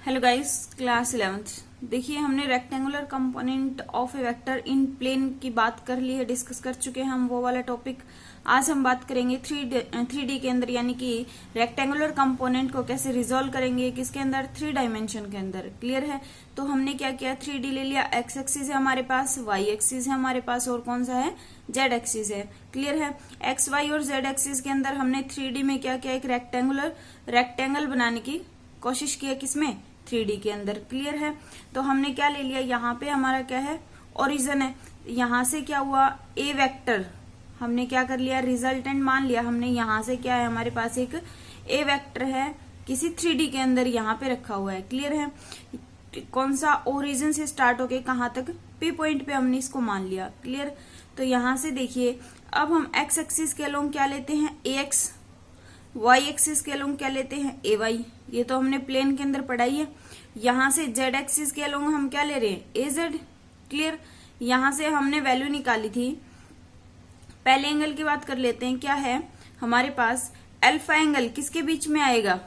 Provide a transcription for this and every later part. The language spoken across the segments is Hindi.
Hello guys, class 11th। देखिए, हमने rectangular component of a vector in plane की बात कर ली है, डिस्कस कर चुके हैं हम वो वाला टॉपिक। आज हम बात करेंगे 3D के अंदर, यानी कि रेक्टेंगुलर कंपोनेंट को कैसे रिजोल्व करेंगे, किसके अंदर, 3 डायमेंशन के अंदर। क्लियर है? तो हमने क्या किया, 3D ले लिया। एक्स एक्सिस है हमारे पास, वाई एक्सिस है हमारे पास, और कौन सा है, जेड एक्सिस है। क्लियर है? एक्स वाई और जेड एक्सिस के अंदर हमने 3D में क्या किया, एक रेक्टेंगल बनाने की कोशिश की है। किसमें? 3D के अंदर। क्लियर है? तो हमने क्या ले लिया, यहाँ पे हमारा क्या है, ओरिजिन है। यहाँ से क्या हुआ, ए वेक्टर हमने क्या कर लिया, रिजल्टेंट मान लिया हमने। यहाँ से क्या है, हमारे पास एक ए वेक्टर है किसी 3D के अंदर, यहाँ पे रखा हुआ है। क्लियर है? कौन सा, ओरिजिन से स्टार्ट होके कहाँ तक, पी पॉइंट पे हमने इसको मान लिया। क्लियर? तो यहाँ से देखिए, अब हम एक्स एक्सिस के अलोंग क्या लेते हैं, ए एक्स, वाई एक्सिस के अलोंग क्या लेते हैं, ए वाई। ये तो हमने प्लेन के अंदर पढ़ाई है। यहां से जेड एक्सिस के अलोंग हम क्या ले रहे हैं, ए जेड। क्लियर? यहां से हमने वैल्यू निकाली थी। पहले एंगल की बात कर लेते हैं। क्या है हमारे पास, अल्फा एंगल किसके बीच में आएगा,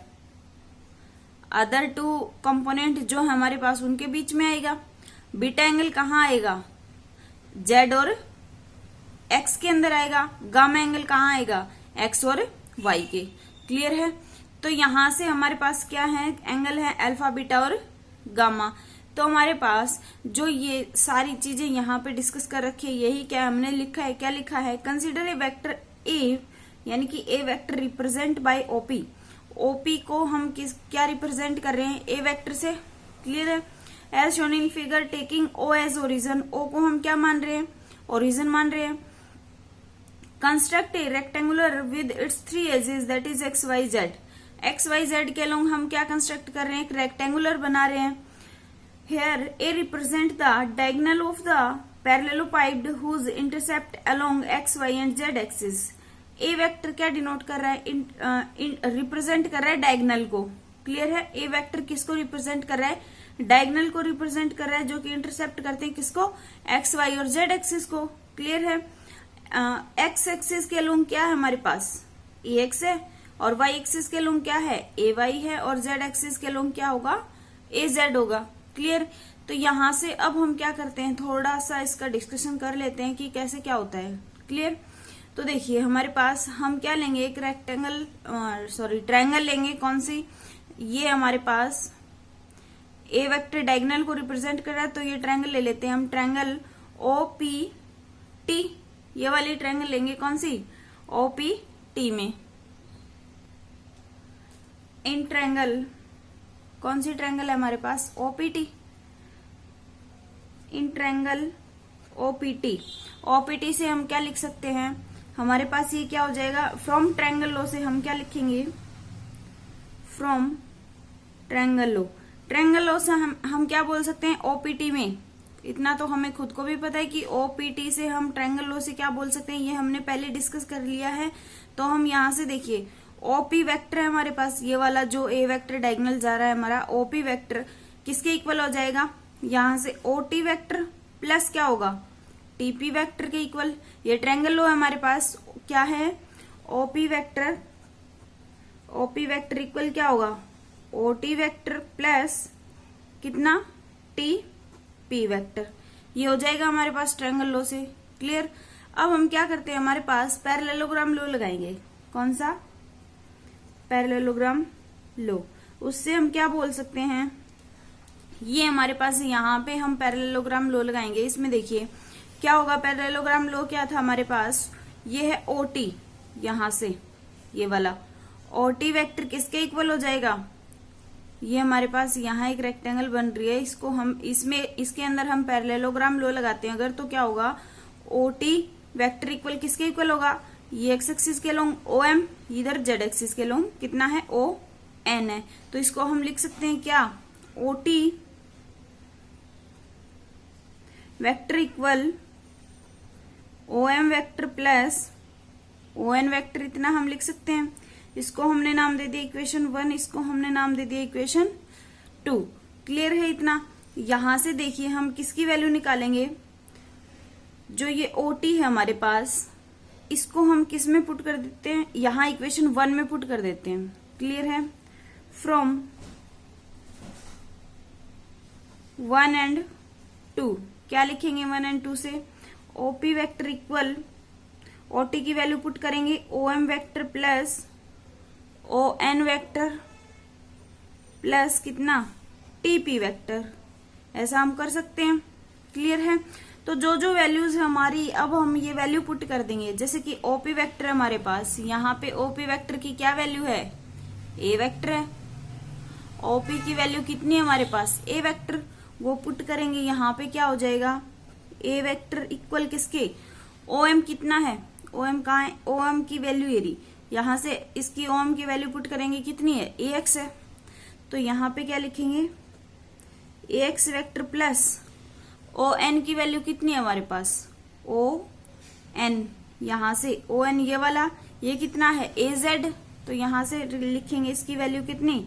अदर टू कंपोनेंट जो है हमारे पास उनके बीच में आएगा। बीटा एंगल कहाँ आएगा, जेड और एक्स के अंदर आएगा। गामा एंगल कहाँ आएगा, एक्स और वाई के। क्लियर है? तो यहां से हमारे पास क्या है, एंगल है अल्फा, बीटा और गामा। तो हमारे पास जो ये सारी चीजें यहाँ पे डिस्कस कर रखी है, यही क्या हमने लिखा है, क्या लिखा है, कंसीडर ए वेक्टर ए, यानी कि A vector represent by OP. OP को हम क्या रिप्रेजेंट कर रहे हैं, ए वेक्टर से। क्लियर है? As shown in figure, taking O as origin. O को हम क्या मान रहे हैं, ओरिजन मान रहे हैं। Construct a rectangular with its 3 axes, that is X Y Z. X Y Z के अलोंग हम क्या कंस्ट्रक्ट कर रहे हैं, एक रेक्टेंगुलर बना रहे हैं। Here A represent the diagonal of the parallelepiped whose intercept along X Y and Z axis. A vector क्या डिनोट कर रहा है, रिप्रेजेंट कर रहा है डायगोनल को। क्लियर है? ए वेक्टर किसको रिप्रेजेंट कर रहा है, डायगोनल को रिप्रेजेंट कर रहा है, जो कि इंटरसेप्ट करते हैं किसको, एक्स वाई और जेड एक्सिस को। क्लियर है? एक्स एक्सिस के अलोंग क्या है हमारे पास, ए एक्स है, और वाई एक्सिस के अलोंग क्या है, ए वाई है, और जेड एक्सिस के अलोंग क्या होगा, ए जेड होगा। क्लियर? तो यहां से अब हम क्या करते हैं, थोड़ा सा इसका डिस्कशन कर लेते हैं कि कैसे क्या होता है। क्लियर? तो देखिए, हमारे पास हम क्या लेंगे, एक ट्रायंगल लेंगे। कौन सी, ये हमारे पास ए वेक्टर डायगोनल को रिप्रेजेंट कर रहा है, तो ये ट्रायंगल ले लेते हैं हम, ट्रायंगल ओ पी टी। ये वाली ट्रायंगल लेंगे, कौन सी, ओ पी टी में। इन ट्रायंगल, कौन सी ट्रायंगल है हमारे पास, OPT. In triangle OPT, OPT से हम क्या लिख सकते हैं, हमारे पास ये क्या हो जाएगा, फ्रॉम ट्रायंगल लो से हम क्या लिखेंगे, फ्रॉम ट्रायंगल लो। ट्रायंगल लो से हम क्या बोल सकते हैं, ओपीटी में। इतना तो हमें खुद को भी पता है कि ओपीटी से हम ट्रायंगल लो से क्या बोल सकते हैं, ये हमने पहले डिस्कस कर लिया है। तो हम यहां से देखिए, ओपी वेक्टर है हमारे पास, ये वाला जो ए वेक्टर डायगोनल जा रहा है हमारा, ओपी वेक्टर किसके इक्वल हो जाएगा, यहां से ओटी वेक्टर प्लस क्या होगा, टीपी वेक्टर के इक्वल। ये ट्रायंगल लो है हमारे पास, क्या है, ओपी वेक्टर इक्वल क्या होगा, ओटी वेक्टर प्लस कितना, टी पी वेक्टर। ये हो जाएगा हमारे पास ट्रायंगल लो से। क्लियर? अब हम क्या करते हैं, हमारे पास पैरेललोग्राम लो लगाएंगे। कौन सा, पैरेललोग्राम लो। उससे हम क्या बोल सकते हैं, ये हमारे पास यहाँ पे हम पैरेललोग्राम लो लगाएंगे। इसमें देखिए क्या होगा, पैरेललोग्राम लो क्या था हमारे पास, ये है ओटी, यहां से ये वाला ओटी वेक्टर किसके इक्वल हो जाएगा, ये हमारे पास यहाँ एक रेक्टेंगल बन रही है, इसको हम इसके अंदर हम पैरेललोग्राम लो लगाते हैं अगर, तो क्या होगा, ओटी वेक्टर इक्वल किसके इक्वल होगा, ये एक्स एक्सिस के लोग ओ एम, इधर जेड एक्सिस के लोग कितना है, ओ एन है। तो इसको हम लिख सकते हैं क्या, OT vector equal O M vector plus O N vector, इतना हम लिख सकते हैं। इसको हमने नाम दे दिया इक्वेशन 1, इसको हमने नाम दे दिया इक्वेशन 2। क्लियर है इतना? यहां से देखिए हम किसकी वैल्यू निकालेंगे, जो ये ओटी है हमारे पास, इसको हम किस में पुट कर देते हैं, यहां इक्वेशन 1 में पुट कर देते हैं। क्लियर है? फ्रॉम 1 and 2, क्या लिखेंगे 1 and 2 से? ओपी वेक्टर इक्वल ओटी की वैल्यू पुट करेंगे OM vector plus ON vector plus कितना टीपी वेक्टर, ऐसा हम कर सकते हैं। क्लियर है? तो जो जो वैल्यूज है हमारी, अब हम ये वैल्यू पुट कर देंगे। जैसे कि ओपी वेक्टर हमारे पास, यहाँ पे ओपी वेक्टर की क्या वैल्यू है? ए वेक्टर है। ओपी की वैल्यू कितनी है हमारे पास? ए वेक्टर, वो पुट करेंगे। यहाँ पे क्या हो जाएगा? ए वेक्टर इक्वल किसके? ओएम कितना है? ओएम कहाँ है? ओएम की वैल्यू ये रही, यहाँ से इसकी ओएम की वैल्यू पुट करेंगे, कितनी है? ए एक्स है। तो यहाँ पे क्या लिखेंगे? A X vector plus O N की वैल्यू कितनी है हमारे पास? ओ एन, यहाँ से ओ एन ये वाला, ये कितना है? ए जेड, तो यहाँ से लिखेंगे इसकी वैल्यू कितनी?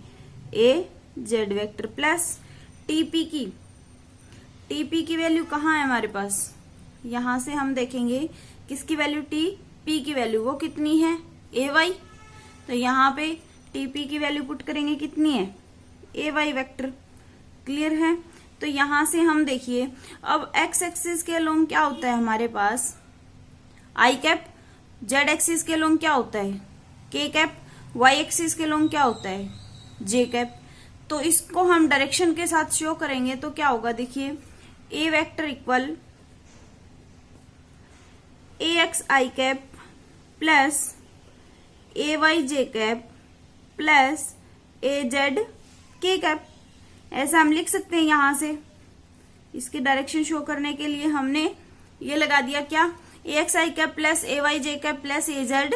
ए जेड वेक्टर प्लस टीपी की वैल्यू कहाँ है हमारे पास? यहाँ से हम देखेंगे किसकी वैल्यू? टीपी की वैल्यू, वो कितनी है? ए वाई। तो यहाँ पे टीपी की वैल्यू पुट करेंगे, कितनी है? ए वाई वेक्टर। क्लियर है? तो यहां से हम देखिए, अब एक्स एक्सिस के अलोंग क्या होता है हमारे पास? आई कैप। जेड एक्सिस के अलोंग क्या होता है? के कैप। वाई एक्सिस के अलोंग क्या होता है? जे कैप। तो इसको हम डायरेक्शन के साथ शो करेंगे तो क्या होगा? देखिए, ए vector equal A x I cap plus A Y J cap plus A Z के कैप, ऐसा हम लिख सकते हैं। यहां से इसके डायरेक्शन शो करने के लिए हमने ये लगा दिया, क्या? ए x I cap plus A Y J cap plus A Z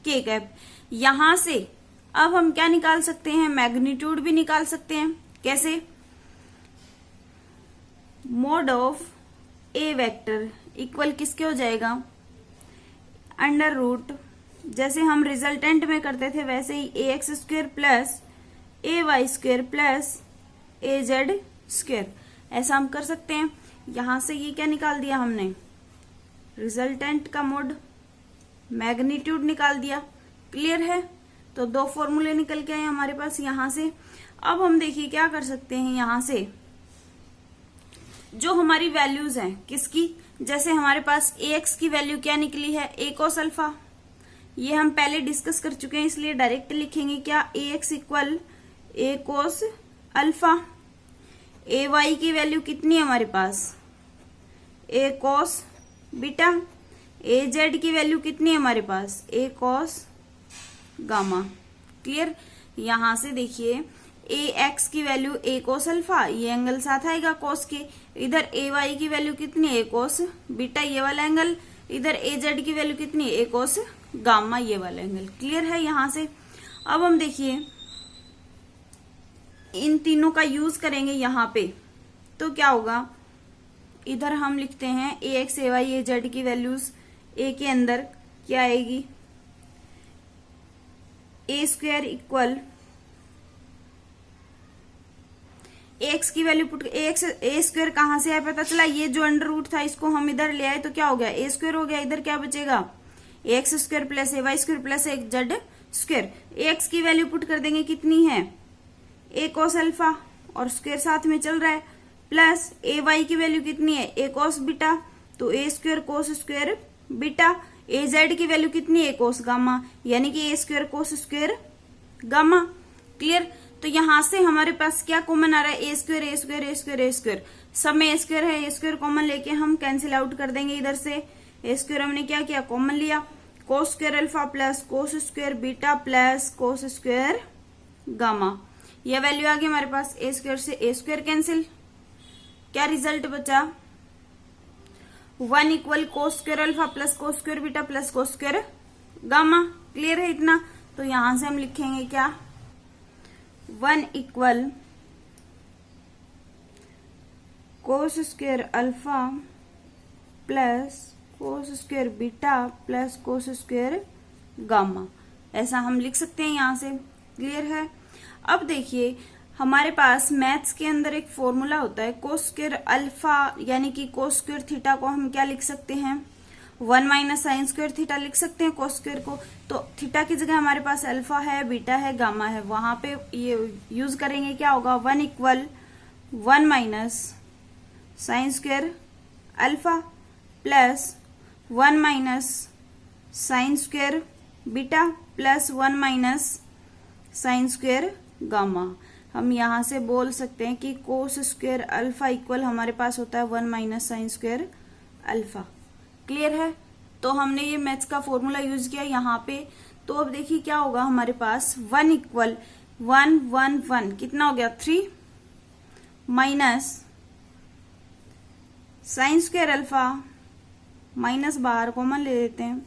के कैप। यहां से अब हम क्या निकाल सकते हैं? मैग्नीट्यूड भी निकाल सकते हैं। कैसे? Mode of a vector equal किसके हो जाएगा? अंडर रूट, जैसे हम रिजल्टेंट में करते थे वैसे ही, ए x square plus A Y square plus A Z square, ऐसा हम कर सकते हैं। यहां से ये क्या निकाल दिया हमने? रिजल्टेंट का मोड, मैग्नीट्यूड निकाल दिया। क्लियर है? तो दो फॉर्मूले निकल के आए हमारे पास यहां से। अब हम देखिए क्या कर सकते हैं, यहां से जो हमारी वैल्यूज हैं किसकी, जैसे हमारे पास ए एक्स की वैल्यू क्या निकली है? A cos alpha. ये हम पहले डिस्कस कर चुके हैं, इसलिए डायरेक्ट लिखेंगे क्या? ए एक्स इक्वल ए कोस अल्फा। ए वाई की वैल्यू कितनी है हमारे पास? ए कोस बीटा। ए जेड की वैल्यू कितनी है हमारे पास? ए कोस गामा। क्लियर? यहां से देखिए, ए एक्स की वैल्यू ए कोस अल्फा, ये एंगल साथ आएगा कोस के। इधर ए वाई की वैल्यू कितनी है? ए कोस बीटा, ये वाला एंगल। इधर ए जेड की वैल्यू कितनी है? ए कोस गामा, ये वाला एंगल। क्लियर है? यहां से अब हम देखिए इन तीनों का यूज करेंगे यहां पे, तो क्या होगा? इधर हम लिखते हैं A x A Y A Z की वैल्यूज, ए के अंदर क्या आएगी? ए स्क्वायर इक्वल एक्स की वैल्यू पुट, एक्स ए स्क्वायर कहां से आया पता चला? ये जो अंडर रूट था इसको हम इधर ले आए तो क्या हो गया? ए स्क्वायर हो गया। इधर क्या बचेगा? ए x square plus A Y square plus A Z square. X की वैल्यू पुट कर देंगे, कितनी है? ए कोस अल्फा, और स्क्वायर साथ में चल रहा है, प्लस ए वाई की वैल्यू कितनी है? ए कोस बीटा, तो A square cos square beta. A Z की वैल्यू कितनी है? ए कोस गामा, यानी कि A square cos square gamma. Clear? तो यहां से हमारे पास क्या कॉमन आ रहा है? ए स्क्वायर ए स्क्वायर ए स्क्वायर ए स्क्वायर, सब में ए स्क्वायर है, ए स्क्वायर कॉमन लेके हम कैंसिल आउट कर देंगे। इधर से ए स्क्वायर हमने क्या किया? कॉमन लिया। Cos square alpha plus cos square beta plus cos square gamma, यह वैल्यू आ गई हमारे पास। ए स्क्वायर से ए स्क्वायर कैंसिल, क्या रिजल्ट बचा? 1 equal cos square alpha plus cos square beta plus cos square gamma. Clear है इतना? तो यहां से हम लिखेंगे क्या? 1 equal cos square alpha plus cos square beta plus cos square gamma, ऐसा हम लिख सकते हैं यहां से। क्लियर है? अब देखिए हमारे पास मैथ्स के अंदर एक फॉर्मूला होता है कोस स्क्वायर अल्फा, यानी कि कोस स्क्वायर थीटा को हम क्या लिख सकते हैं? 1 माइनस साइन स्क्वायर थीटा लिख सकते हैं कोस स्क्वायर को। तो थीटा की जगह हमारे पास अल्फा है, बीटा है, गामा है, वहां पे ये यूज करेंगे। क्या होगा? 1 equal 1 minus sine square alpha plus 1 minus sine square beta plus 1 minus sine square gamma. हम यहां से बोल सकते हैं कि कोस स्क्वायर अल्फा इक्वल हमारे पास होता है 1 minus sine square alpha. Clear है? तो हमने ये मैथ्स का फॉर्मूला यूज किया यहाँ पे। तो अब देखिए क्या होगा हमारे पास 1 इक्वल 1 1 1 कितना हो गया 3 minus sine square alpha minus बाहर कॉमन ले लेते हैं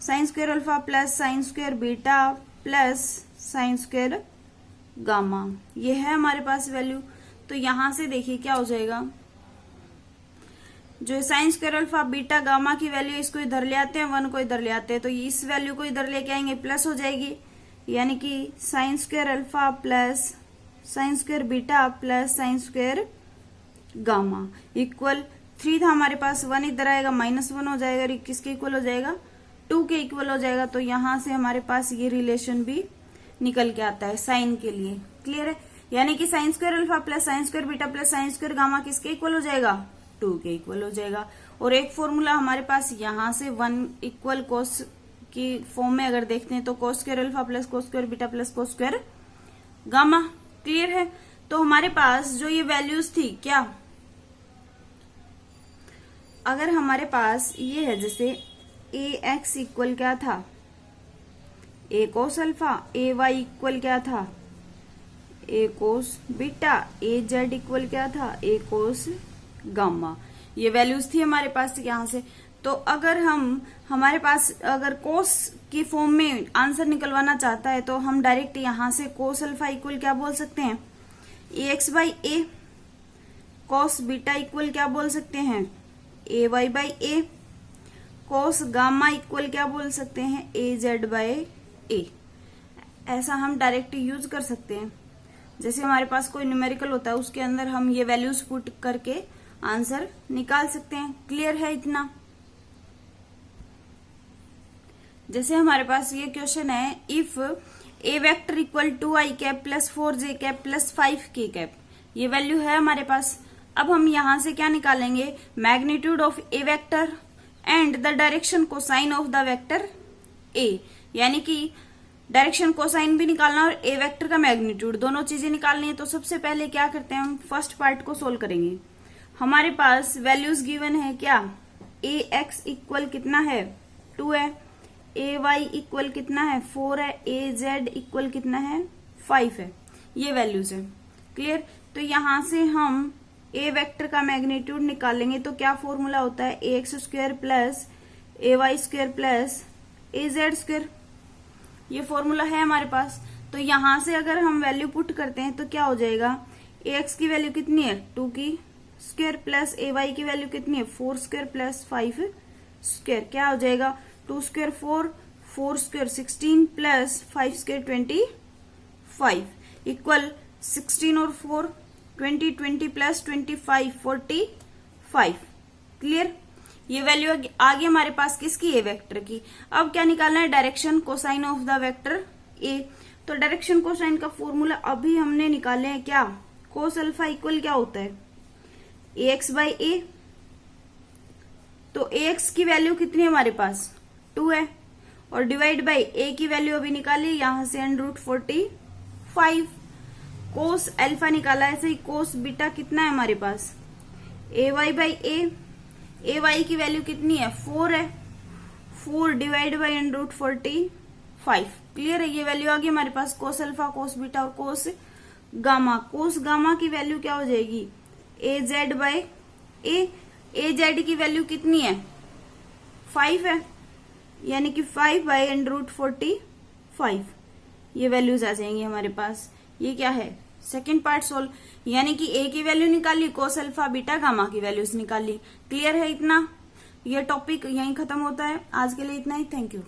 sine square alpha plus sine square beta plus sine square gamma. ये है हमारे पास वैल्यू। तो यहां से देखिए क्या हो जाएगा, जो sine square alpha beta gamma की वैल्यू इसको इधर ले आते हैं, 1 को इधर ले आते हैं, तो इस वैल्यू को इधर लेके आएंगे प्लस हो जाएगी, यानी कि sine square alpha plus sine square beta plus sine square gamma equal 3 था हमारे पास, 1 इधर आएगा -1 हो जाएगा, किसके इक्वल हो जाएगा 2 के इक्वल हो जाएगा। तो यहां से हमारे पास ये रिलेशन भी निकल के आता है साइन के लिए। क्लियर है? यानी कि sine square alpha plus sine square beta plus sine square gamma किसके इक्वल हो जाएगा 2 के इक्वल हो जाएगा। और एक फॉर्मूला हमारे पास यहां से 1 इक्वल कोस की फॉर्म में अगर देखते हैं तो cos square alpha plus cos square beta plus cos square gamma. Clear है? तो हमारे पास जो ये वैल्यूज थी क्या, अगर हमारे पास ये है जैसे ए एक्स इक्वल क्या था ए कोस अल्फा, ए वाई इक्वल क्या था ए cos beta, A Z equal क्या था ए कोस गामा। ये वैल्यूज थी हमारे पास यहां से। तो अगर हमारे पास अगर कोस की फॉर्म में आंसर निकलवाना चाहता है तो हम डायरेक्ट यहां से कोस अल्फा इक्वल क्या बोल सकते हैं A X by A, cos beta equal क्या बोल सकते हैं A Y by A, cos gamma equal क्या बोल सकते हैं ए जेड बाई ए। ऐसा हम डायरेक्ट यूज कर सकते हैं। जैसे हमारे पास कोई न्यूमेरिकल होता है उसके अंदर हम ये वैल्यूज पुट करके आंसर निकाल सकते हैं। क्लियर है इतना? जैसे हमारे पास ये क्वेश्चन है, if A vector equal 2i cap plus 4j cap plus 5k cap, ये वैल्यू है हमारे पास। अब हम यहां से क्या निकालेंगे, magnitude of a vector and the direction cosine of the vector A, यानी कि डायरेक्शन कोसाइन भी निकालना और ए वेक्टर का मैग्नीट्यूड, दोनों चीजें निकालनी है। तो सबसे पहले क्या करते हैं, हम फर्स्ट पार्ट को सोल्व करेंगे। हमारे पास वैल्यूज गिवन है क्या, ए एक्स इक्वल कितना है 2 है, ए वाई इक्वल कितना है 4 है, ए जेड इक्वल कितना है 5 है, ये वैल्यूज है। क्लियर? तो यहां से हम ए वेक्टर का मैग्नीट्यूड निकालेंगे तो क्या फॉर्मूला होता है ए x square plus A Y square plus A Z square, ये फॉर्मूला है हमारे पास। तो यहां से अगर हम वैल्यू पुट करते हैं तो क्या हो जाएगा, ए एक्स की वैल्यू कितनी है 2 की स्क्वायर प्लस ए वाई की वैल्यू कितनी है 4 स्क्वायर प्लस 5 स्क्वायर, क्या हो जाएगा 2 square 4, 4 square 16 plus 5 square 25 equal 16 और 4 20, 20 प्लस 25 45। क्लियर? ये वैल्यू आ गई हमारे पास किसकी, ए वेक्टर की। अब क्या निकालना है, direction cosine of the vector A. तो डायरेक्शन कोसाइन का फॉर्मूला अभी हमने निकाले हैं क्या, कोस अल्फा इक्वल क्या होता है ए एक्स बाई ए। तो ए एक्स की वैल्यू कितनी है हमारे पास 2 है, और डिवाइड बाई ए की वैल्यू अभी निकाली यहां से √45, कोस अल्फा निकाला, ऐसे ही कोस बीटा कितना है हमारे पास ए वाई बाई ए वाई की वैल्यू कितनी है 4 है, 4 डिवाइड बाई √45। क्लियर है? ये वैल्यू आ गई हमारे पास कोस अल्फा, कोस बीटा और कोस गामा। कोस गामा की वैल्यू क्या हो जाएगी ए जेड बाई ए जेड की वैल्यू कितनी है 5 है, यानी कि 5 बाई √45, ये वैल्यूज आ जाएंगी हमारे पास। ये क्या है, सेकेंड पार्ट सोल्व, यानी कि ए की वैल्यू निकाली, कोस अल्फा बीटा गामा की वैल्यूज निकाली। क्लियर है इतना? ये टॉपिक यहीं खत्म होता है। आज के लिए इतना ही। Thank you.